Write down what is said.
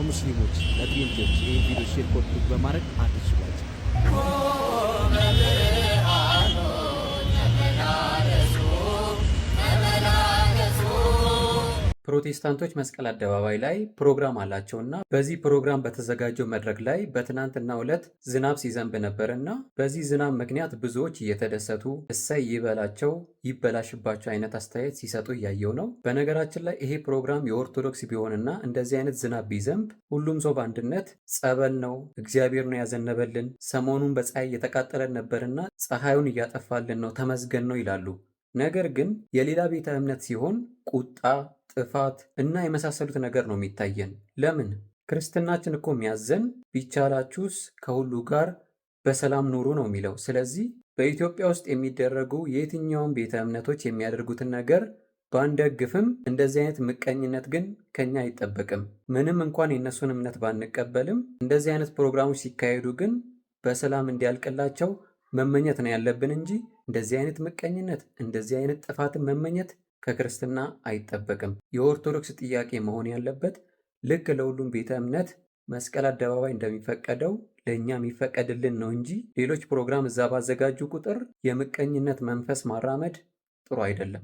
ለሙስሊሞች ለጴንጤዎች ይህን ቪዲዮ ሼር ኮፒ በማድረግ አትችሏቸው። ፕሮቴስታንቶች መስቀል አደባባይ ላይ ፕሮግራም አላቸውና በዚህ ፕሮግራም በተዘጋጀው መድረክ ላይ በትናንትናው ዕለት ዝናብ ሲዘንብ ነበርና በዚህ ዝናብ ምክንያት ብዙዎች እየተደሰቱ እሰይ ይበላቸው ይበላሽባቸው አይነት አስተያየት ሲሰጡ እያየው ነው። በነገራችን ላይ ይሄ ፕሮግራም የኦርቶዶክስ ቢሆንና እንደዚህ አይነት ዝናብ ቢዘንብ ሁሉም ሰው በአንድነት ጸበል ነው እግዚአብሔር ነው ያዘነበልን፣ ሰሞኑን በፀሐይ እየተቃጠለን ነበርና ፀሐዩን እያጠፋልን ነው ተመስገን ነው ይላሉ። ነገር ግን የሌላ ቤተ እምነት ሲሆን ቁጣ፣ ጥፋት እና የመሳሰሉት ነገር ነው የሚታየን። ለምን? ክርስትናችን እኮ የሚያዘን ቢቻላችሁስ ከሁሉ ጋር በሰላም ኑሩ ነው የሚለው። ስለዚህ በኢትዮጵያ ውስጥ የሚደረጉ የትኛውም ቤተ እምነቶች የሚያደርጉትን ነገር ባንደግፍም እንደዚህ አይነት ምቀኝነት ግን ከኛ አይጠበቅም። ምንም እንኳን የእነሱን እምነት ባንቀበልም እንደዚህ አይነት ፕሮግራሞች ሲካሄዱ ግን በሰላም እንዲያልቅላቸው መመኘት ነው ያለብን እንጂ እንደዚህ አይነት ምቀኝነት እንደዚህ አይነት ጥፋትን መመኘት ከክርስትና አይጠበቅም። የኦርቶዶክስ ጥያቄ መሆን ያለበት ልክ ለሁሉም ቤተ እምነት መስቀል አደባባይ እንደሚፈቀደው ለእኛ የሚፈቀድልን ነው እንጂ ሌሎች ፕሮግራም እዛ ባዘጋጁ ቁጥር የምቀኝነት መንፈስ ማራመድ ጥሩ አይደለም።